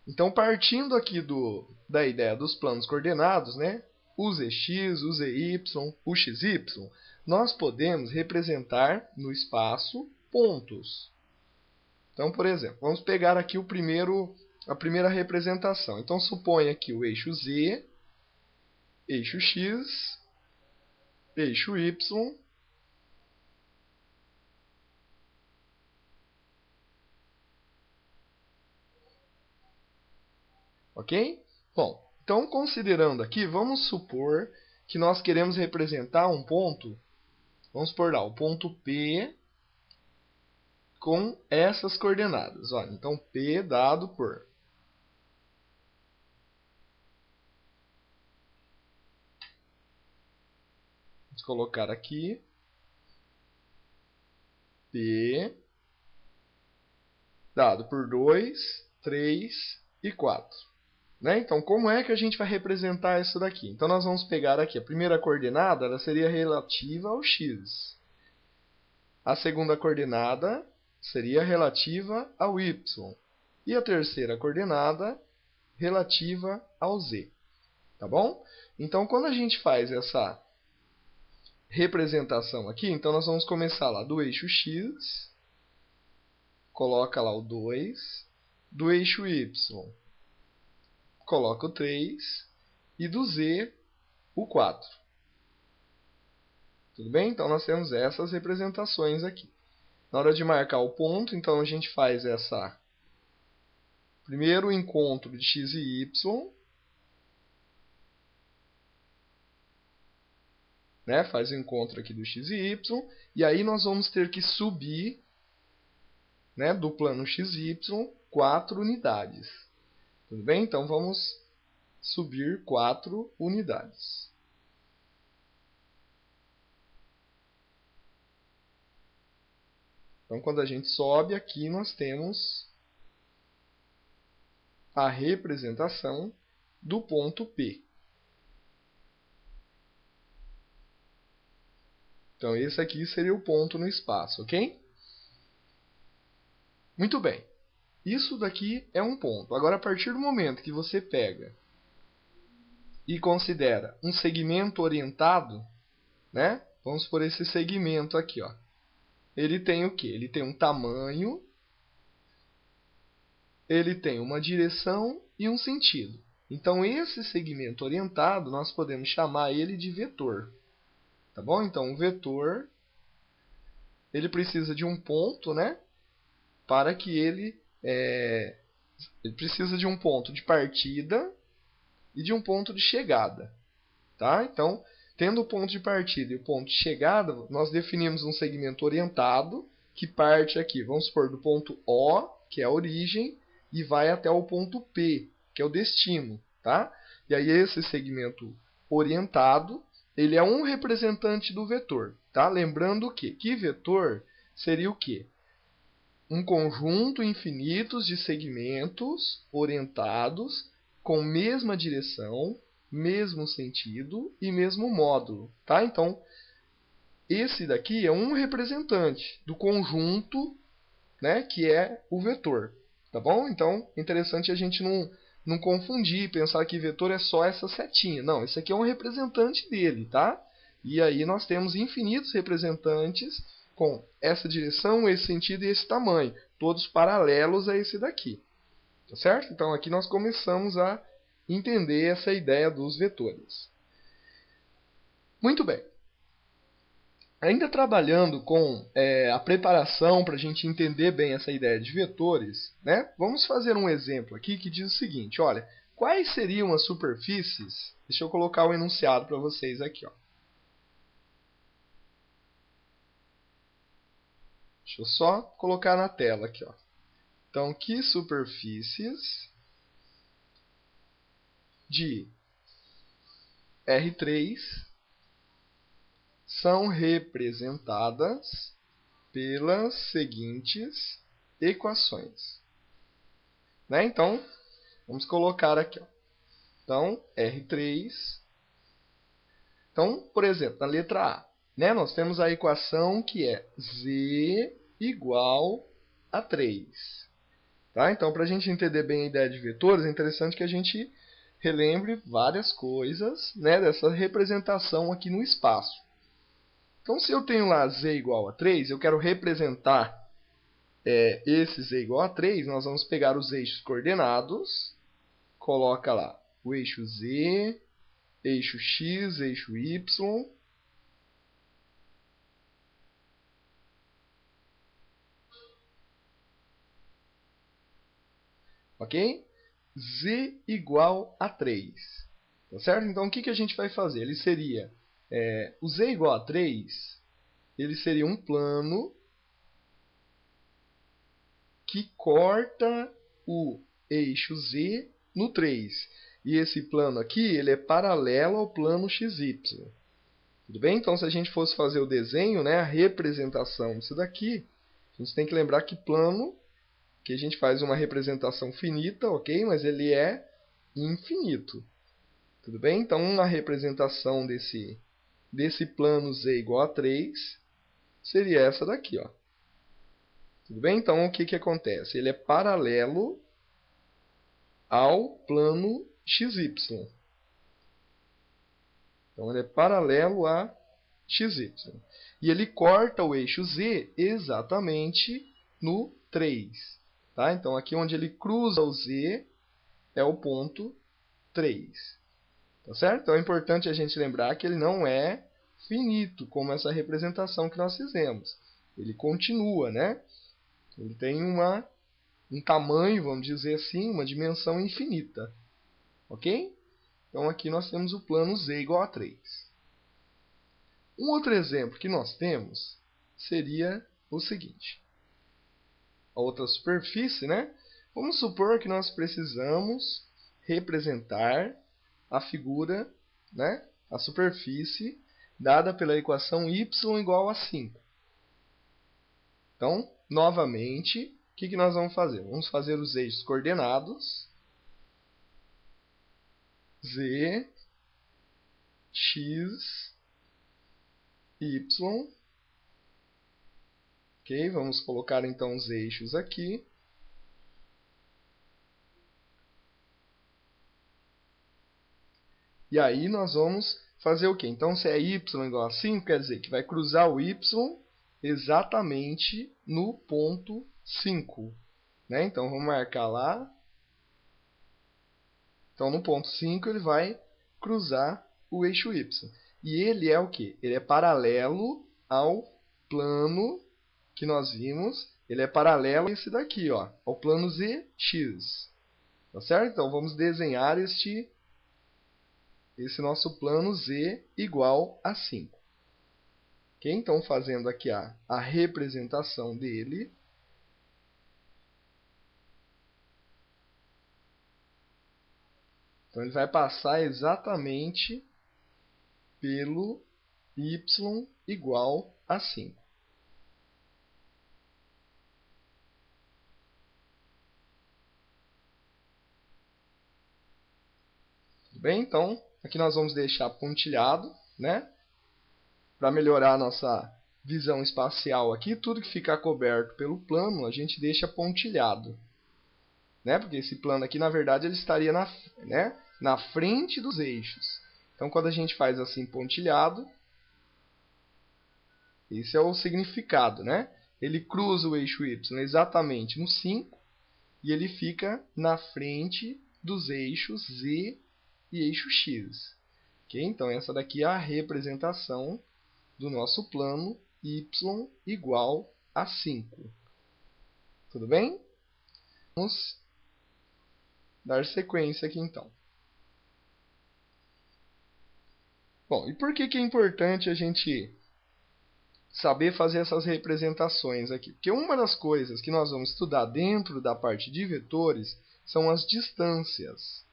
Então, partindo aqui da ideia dos planos coordenados, né? O zx, o zy, o xy, nós podemos representar no espaço pontos. Então, por exemplo, vamos pegar aqui a primeira representação. Então, suponha aqui o eixo z, eixo x, eixo y, ok? Bom, então considerando aqui, vamos supor que nós queremos representar um ponto, vamos por lá, o ponto P com essas coordenadas. Olha, então, P dado por... Vamos colocar aqui P dado por 2, 3 e 4. Né? Então, como é que a gente vai representar isso daqui? Então, nós vamos pegar aqui a primeira coordenada, ela seria relativa ao x. A segunda coordenada seria relativa ao y. E a terceira coordenada relativa ao z. Tá bom? Então, quando a gente faz essa representação aqui, então nós vamos começar lá do eixo x, coloca lá o 2, do eixo y, coloca o 3, e do z, o 4. Tudo bem? Então, nós temos essas representações aqui. Na hora de marcar o ponto, então a gente faz primeiro o encontro de x e y, né? Faz o encontro aqui do x e y, e aí nós vamos ter que subir, né, do plano XY 4 unidades. Tudo bem? Então, vamos subir 4 unidades. Então, quando a gente sobe aqui, nós temos a representação do ponto P. Então, esse aqui seria o ponto no espaço, ok? Muito bem. Isso daqui é um ponto. Agora, a partir do momento que você pega e considera um segmento orientado, né? Vamos por esse segmento aqui, ó. Ele tem o quê? Ele tem um tamanho, ele tem uma direção e um sentido. Então, esse segmento orientado, nós podemos chamar ele de vetor. Tá bom? Então, o vetor, ele precisa de um ponto, né? Para que ele precisa de um ponto de partida e de um ponto de chegada. Tá? Então, tendo o ponto de partida e o ponto de chegada, nós definimos um segmento orientado que parte aqui, vamos supor, do ponto O, que é a origem, e vai até o ponto P, que é o destino. Tá? E aí esse segmento orientado, ele é um representante do vetor. Tá? Lembrando que vetor seria o quê? Um conjunto infinito de segmentos orientados com mesma direção, mesmo sentido e mesmo módulo. Tá? Então, esse daqui é um representante do conjunto, né, que é o vetor. Tá bom? Então, é interessante a gente não confundir, pensar que vetor é só essa setinha. Não, esse aqui é um representante dele. Tá? E aí nós temos infinitos representantes com essa direção, esse sentido e esse tamanho, todos paralelos a esse daqui. Tá certo? Então, aqui nós começamos a entender essa ideia dos vetores. Muito bem. Ainda trabalhando com a preparação para a gente entender bem essa ideia de vetores, né? Vamos fazer um exemplo aqui que diz o seguinte, olha, quais seriam as superfícies? Deixa eu colocar o enunciado para vocês aqui, ó. Deixa eu só colocar na tela aqui, ó. Então, que superfícies de R3 são representadas pelas seguintes equações. Né? Então, vamos colocar aqui. Ó. Então, R3. Então, por exemplo, na letra A, né, nós temos a equação que é Z igual a 3. Tá? Então, para a gente entender bem a ideia de vetores, é interessante que a gente relembre várias coisas, né, dessa representação aqui no espaço. Então, se eu tenho lá z igual a 3, eu quero representar esse z igual a 3, nós vamos pegar os eixos coordenados, coloca lá o eixo z, eixo x, eixo y, ok? Z igual a 3, tá certo? Então, o que a gente vai fazer? Ele seria, o z igual a 3, ele seria um plano que corta o eixo z no 3. E esse plano aqui, ele é paralelo ao plano xy. Tudo bem? Então, se a gente fosse fazer o desenho, né, a representação disso daqui, a gente tem que lembrar que plano, que a gente faz uma representação finita, ok? Mas ele é infinito. Tudo bem? Então, uma representação desse plano z igual a 3 seria essa daqui, ó. Tudo bem? Então, o que acontece? Ele é paralelo ao plano xy. Então, ele é paralelo a xy. E ele corta o eixo z exatamente no 3. Tá? Então, aqui onde ele cruza o z é o ponto 3. Tá certo? Então, é importante a gente lembrar que ele não é finito, como essa representação que nós fizemos. Ele continua, né? Ele tem um tamanho, vamos dizer assim, uma dimensão infinita. Ok? Então, aqui nós temos o plano z igual a 3. Um outro exemplo que nós temos seria o seguinte. A outra superfície, né? Vamos supor que nós precisamos representar a figura, né? A superfície dada pela equação y igual a 5. Então, novamente, o que nós vamos fazer? Vamos fazer os eixos coordenados z, x, y. Ok, vamos colocar então os eixos aqui. E aí nós vamos fazer o quê? Então, se é y igual a 5, quer dizer que vai cruzar o y exatamente no ponto 5. Né? Então, vamos marcar lá. Então, no ponto 5, ele vai cruzar o eixo y. E ele é o quê? Ele é paralelo ao plano que nós vimos. Ele é paralelo a esse daqui, ó, ao plano zx. Tá certo? Então, vamos desenhar esse nosso plano z igual a 5. Okay? Então, fazendo aqui a representação dele. Então, ele vai passar exatamente pelo y igual a 5. Tudo bem? Então, aqui nós vamos deixar pontilhado, né? Para melhorar a nossa visão espacial aqui, tudo que ficar coberto pelo plano, a gente deixa pontilhado. Né? Porque esse plano aqui, na verdade, ele estaria na frente dos eixos. Então, quando a gente faz assim pontilhado, esse é o significado, né? Ele cruza o eixo y exatamente no 5 e ele fica na frente dos eixos z e eixo x. Okay? Então, essa daqui é a representação do nosso plano y igual a 5. Tudo bem? Vamos dar sequência aqui, então. Bom, e por que é importante a gente saber fazer essas representações aqui? Porque uma das coisas que nós vamos estudar dentro da parte de vetores são as distâncias.